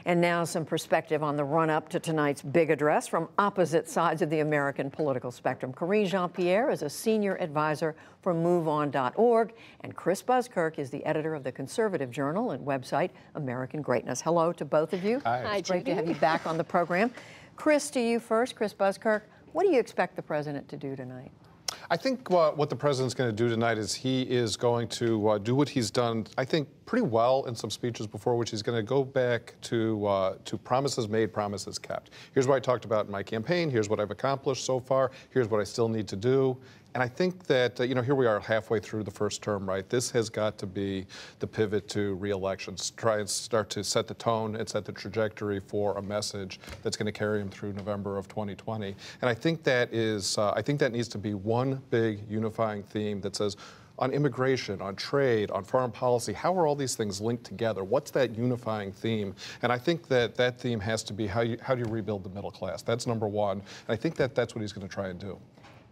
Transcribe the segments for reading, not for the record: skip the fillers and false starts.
And now some perspective on the run-up to tonight's big address from opposite sides of the American political spectrum. Karine Jean-Pierre is a senior advisor for MoveOn.org, and Chris Buskirk is the editor of the conservative journal and website American Greatness. Hello to both of you. Hi. It's great to have you back on the program. Chris, to you first. Chris Buskirk, what do you expect the president to do tonight? I think what the president's going to do tonight is he is going to do what he's done, I think, pretty well in some speeches before, which he's going to go back to promises made, promises kept. Here's what I talked about in my campaign. Here's what I've accomplished so far. Here's what I still need to do. And I think that, here we are halfway through the first term, right? This has got to be the pivot to re-elections. Try and start to set the tone and set the trajectory for a message that's going to carry him through November of 2020. And I think that needs to be one big unifying theme that says, on immigration, on trade, on foreign policy, how are all these things linked together? What's that unifying theme? And I think that that theme has to be how do you rebuild the middle class? That's number one. And I think that that's what he's going to try and do.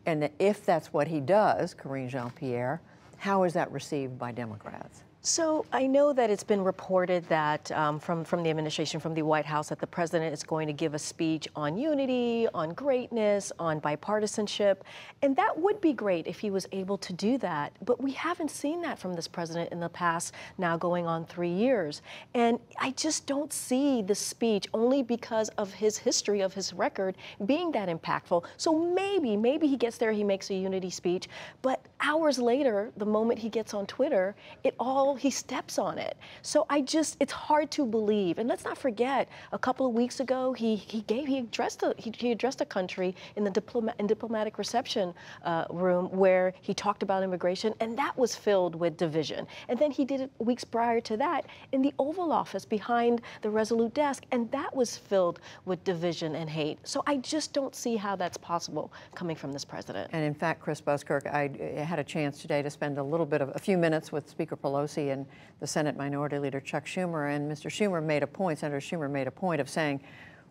And if that's what he does, Karine Jean-Pierre, how is that received by Democrats? So I know that it's been reported that from the administration, from the White House, that the president is going to give a speech on unity, on greatness, on bipartisanship. And that would be great if he was able to do that. But we haven't seen that from this president in the past, now going on 3 years. And I just don't see the speech, only because of his history, of his record, being that impactful. So maybe he gets there, he makes a unity speech. But hours later, the moment he gets on Twitter, he steps on it. So it's hard to believe. And let's not forget, a couple of weeks ago, he addressed a country in the diplomatic reception room where he talked about immigration, and that was filled with division. And then he did it weeks prior to that in the Oval Office behind the Resolute desk, and that was filled with division and hate. So I just don't see how that's possible coming from this president. And in fact, Chris Buskirk, I had a chance today to spend a few minutes with Speaker Pelosi and the Senate Minority Leader Chuck Schumer, and Senator Schumer made a point of saying,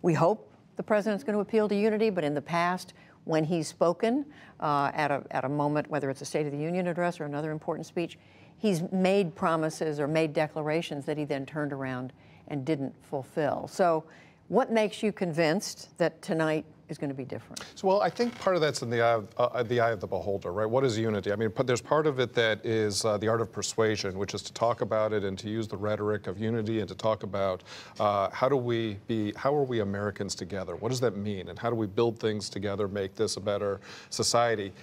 we hope the president's going to appeal to unity, but in the past, when he's spoken at a moment, whether it's a State of the Union address or another important speech, he's made promises or made declarations that he then turned around and didn't fulfill. So what makes you convinced that tonight is going to be different? So, well, I think part of that's in the eye of the beholder, right? What is unity? I mean, there's part of it that is the art of persuasion, which is to talk about it and to use the rhetoric of unity and to talk about how are we Americans together? What does that mean? And how do we build things together, make this a better society?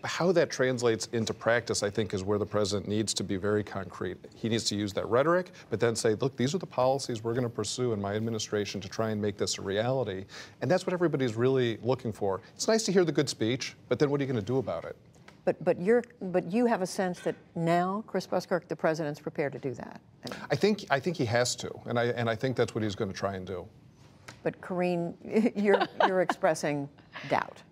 How that translates into practice, I think, is where the president needs to be very concrete. He needs to use that rhetoric, but then say, look, these are the policies we're going to pursue in my administration to try and make this a reality. And that's what everybody's really looking for. It's nice to hear the good speech, but then what are you going to do about it? But you have a sense that now, Chris Buskirk, the president's prepared to do that. I think he has to, and I think that's what he's going to try and do. But Karine, you're expressing doubt.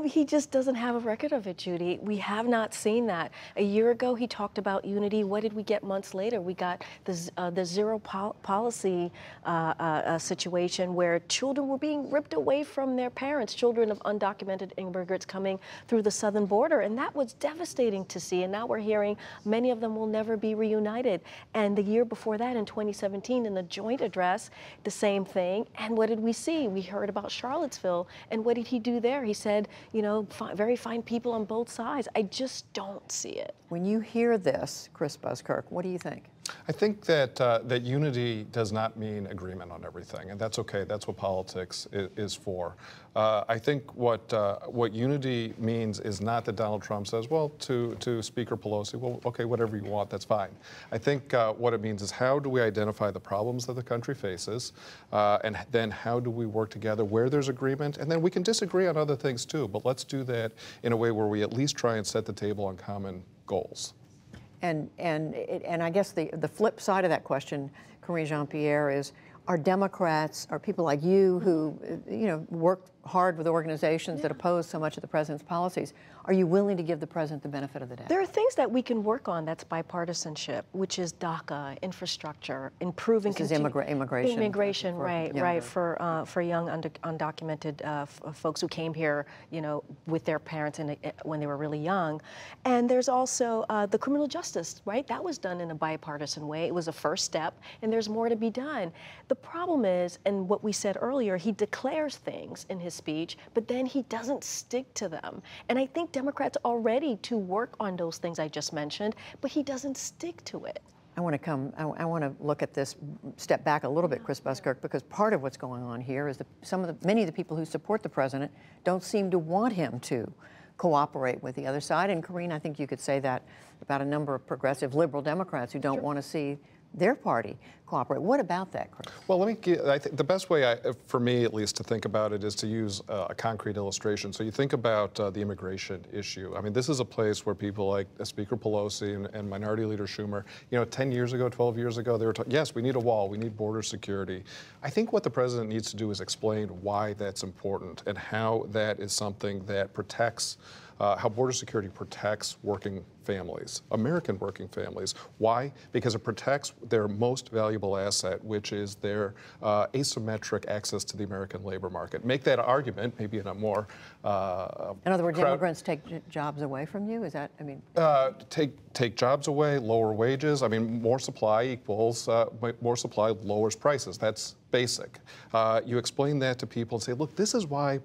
He just doesn't have a record of it, Judy. We have not seen that. A year ago, he talked about unity. What did we get months later? We got the zero policy situation where children were being ripped away from their parents, children of undocumented immigrants coming through the southern border. And that was devastating to see. And now we're hearing many of them will never be reunited. And the year before that, in 2017, in the joint address, the same thing. And what did we see? We heard about Charlottesville. And what did he do there? He said, very fine people on both sides. I just don't see it. When you hear this, Chris Buskirk, what do you think? I think that unity does not mean agreement on everything, and that's okay. That's what politics is for. I think what unity means is not that Donald Trump says, well, to Speaker Pelosi, well, okay, whatever you want, that's fine. I think what it means is how do we identify the problems that the country faces, and then how do we work together where there's agreement, and then we can disagree on other things too, but let's do that in a way where we at least try and set the table on common goals. And I guess the flip side of that question, Karine Jean-Pierre, is are Democrats, are people like you who, work hard with organizations that oppose so much of the president's policies, are you willing to give the president the benefit of the doubt? There are things that we can work on that's bipartisanship, which is DACA, infrastructure, improving... This is immigration. Immigration, right, for young undocumented folks who came here, with their parents when they were really young. And there's also the criminal justice, right? That was done in a bipartisan way. It was a first step, and there's more to be done. The problem is, and what we said earlier, he declares things in his speech, but then he doesn't stick to them. And I think Democrats are ready to work on those things I just mentioned, but he doesn't stick to it. I want to look at this, step back a little bit, Chris Buskirk, because part of what's going on here is that many of the people who support the president don't seem to want him to cooperate with the other side. And Karine, I think you could say that about a number of progressive liberal Democrats who don't want to see their party cooperate. What about that, Chris? Well, I think the best way, for me at least, to think about it is to use a concrete illustration. So you think about the immigration issue. I mean, this is a place where people like Speaker Pelosi and Minority Leader Schumer, 10 years ago, 12 years ago, they were talking, yes, we need a wall, we need border security. I think what the president needs to do is explain why that's important and how that is something that protects how border security protects working families, American working families. Why? Because it protects their most valuable asset, which is their asymmetric access to the American labor market. Make that argument, maybe in a more in other words, immigrants take jobs away from you? Is that, I mean? Take jobs away, lower wages. I mean, more supply equals, more supply lowers prices. That's basic. You explain that to people and say, look, this is why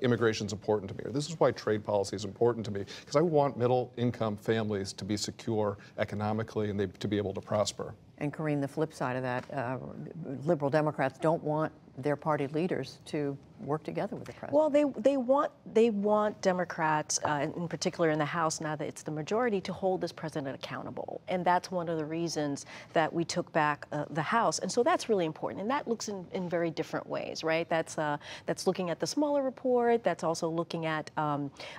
immigration is important to me, or this is why trade policy is important to me, because I want middle-income families to be secure economically and to be able to prosper. And Karine, the flip side of that, liberal Democrats don't want their party leaders to work together with the president. Well, they want Democrats, in particular in the House, now that it's the majority, to hold this president accountable. And that's one of the reasons that we took back the House. And so that's really important. And that looks in very different ways, right? That's looking at the smaller report. That's also looking at,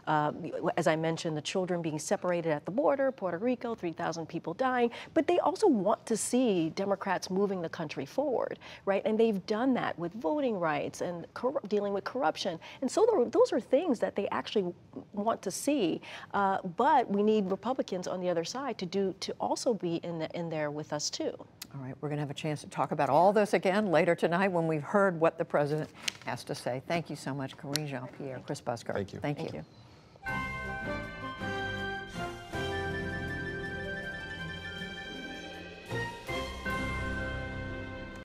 as I mentioned, the children being separated at the border, Puerto Rico, 3,000 people dying. But they also want to see Democrats moving the country forward, right? And they've done that with voting rights and dealing with corruption. And so those are things that they actually want to see. But we need Republicans on the other side to also be in there with us too. All right, we're going to have a chance to talk about all this again later tonight when we've heard what the president has to say. Thank you so much, Karine Jean-Pierre, Chris Buskirk. Thank you. Thank you.